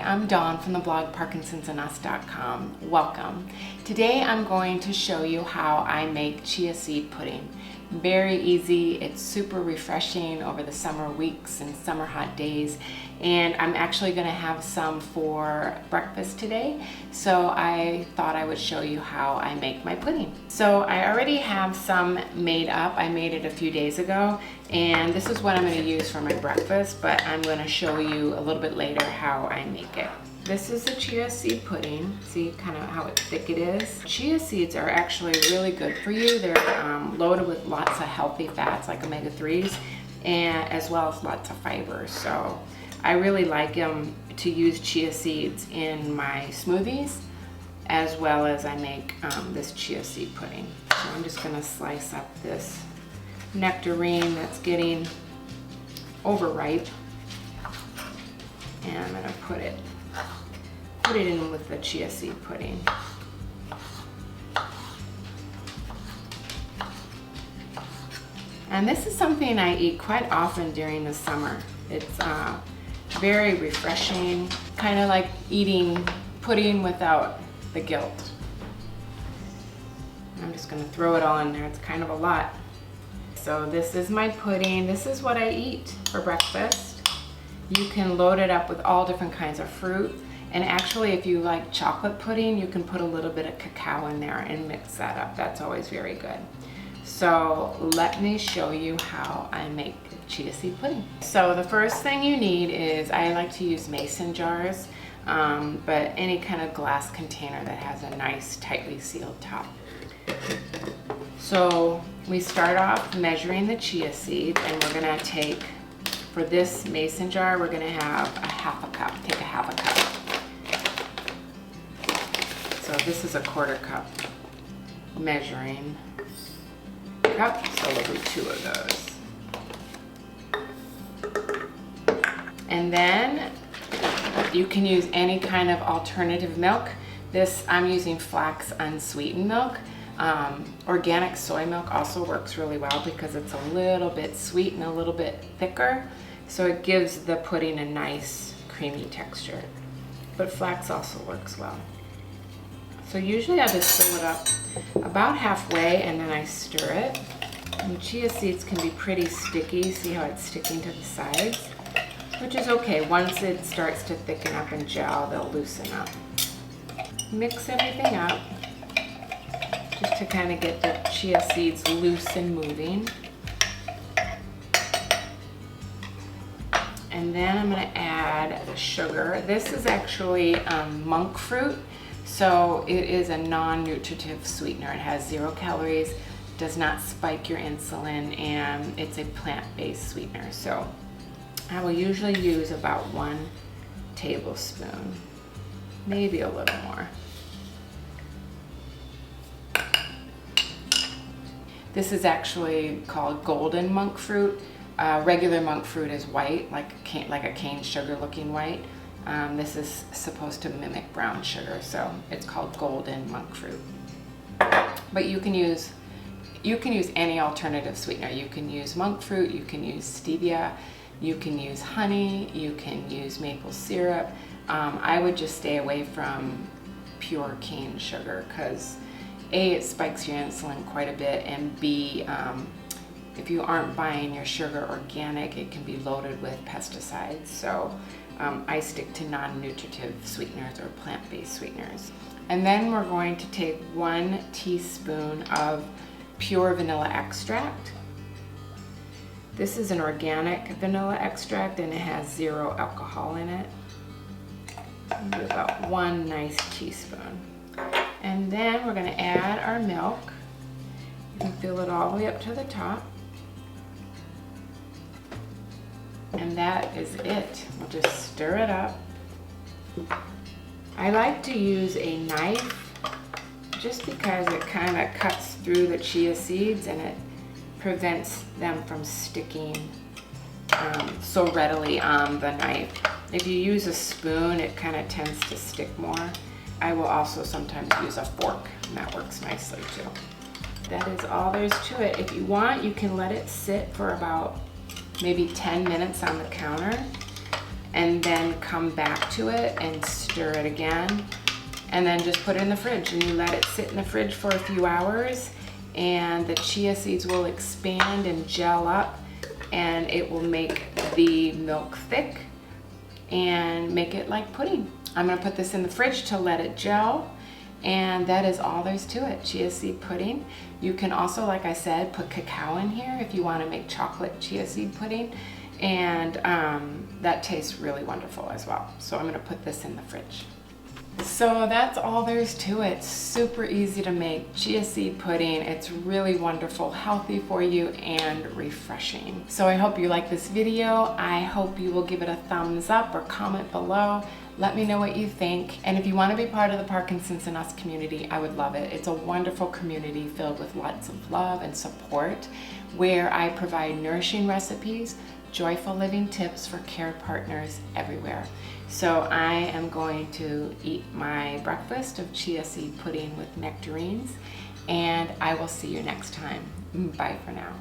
I'm Dawn from the blog parkinsonsandus.com. Welcome. Today I'm going to show you how I make chia seed pudding. Very easy, it's super refreshing over the summer weeks and summer hot days, and I'm actually going to have some for breakfast today, so I thought I would show you how I make my pudding. So I already have some made up. I made it a few days ago, and this is what I'm going to use for my breakfast, but I'm going to show you a little bit later how I make it. This is the chia seed pudding. See kind of how thick it is. Chia seeds are actually really good for you. They're loaded with lots of healthy fats like omega-3s, and as well as lots of fiber. So I really like to use chia seeds in my smoothies, as well as I make this chia seed pudding. So I'm just going to slice up this nectarine that's getting overripe, and I'm going to put it in with the chia seed pudding. And this is something I eat quite often during the summer. It's very refreshing, kind of like eating pudding without the guilt. I'm just going to throw it all in there. It's kind of a lot. So this is my pudding. This is what I eat for breakfast. You can load it up with all different kinds of fruit. And actually, if you like chocolate pudding, you can put a little bit of cacao in there and mix that up. That's always very good. So let me show you how I make chia seed pudding. So the first thing you need is, I like to use mason jars, but any kind of glass container that has a nice tightly sealed top. So we start off measuring the chia seeds, and we're gonna take, for this mason jar, we're gonna have a half a cup. Take a half a cup. So this is a 1/4 cup measuring cup, so we'll do 2 of those. And then you can use any kind of alternative milk. This, I'm using flax unsweetened milk. Organic soy milk also works really well because it's a little bit sweet and a little bit thicker, so it gives the pudding a nice creamy texture. But flax also works well. So usually I just fill it up about halfway and then I stir it. And chia seeds can be pretty sticky. See how it's sticking to the sides? Which is okay. Once it starts to thicken up and gel, they'll loosen up. Mix everything up just to kind of get the chia seeds loose and moving. And then I'm going to add the sugar. This is actually monk fruit. So it is a non-nutritive sweetener. It has 0 calories, does not spike your insulin, and it's a plant-based sweetener. So I will usually use about 1 tablespoon, maybe a little more. This is actually called golden monk fruit. Regular monk fruit is white, like a cane sugar looking white. This is supposed to mimic brown sugar, so it's called golden monk fruit. But you can use any alternative sweetener. You can use monk fruit, you can use stevia, you can use honey, you can use maple syrup. I would just stay away from pure cane sugar because A, it spikes your insulin quite a bit, and B, if you aren't buying your sugar organic, it can be loaded with pesticides. So I stick to non-nutritive sweeteners or plant-based sweeteners. And then we're going to take 1 teaspoon of pure vanilla extract. This is an organic vanilla extract and it has 0 alcohol in it. I'll do about 1 nice teaspoon. And then we're going to add our milk. You can fill it all the way up to the top. And that is it. We'll just stir it up. I like to use a knife just because it kind of cuts through the chia seeds and it prevents them from sticking so readily on the knife. If you use a spoon, it kind of tends to stick more. I will also sometimes use a fork, and that works nicely too. That is all there's to it. If you want, you can let it sit for about maybe 10 minutes on the counter, and then come back to it and stir it again, and then just put it in the fridge, and you let it sit in the fridge for a few hours, and the chia seeds will expand and gel up, and it will make the milk thick and make it like pudding. I'm gonna put this in the fridge to let it gel, and that is all there's to it. Chia seed pudding. You can also, like I said, put cacao in here if you want to make chocolate chia seed pudding, and that tastes really wonderful as well. So I'm gonna put this in the fridge. So that's all there's to it. Super easy to make chia seed pudding. It's really wonderful, healthy for you, and refreshing. So I hope you like this video. I hope you will give it a thumbs up or comment below. Let me know what you think. And if you want to be part of the Parkinson's and Us community, I would love it. It's a wonderful community filled with lots of love and support, where I provide nourishing recipes, joyful living tips for care partners everywhere. So I am going to eat my breakfast of chia seed pudding with nectarines, and I will see you next time. Bye for now.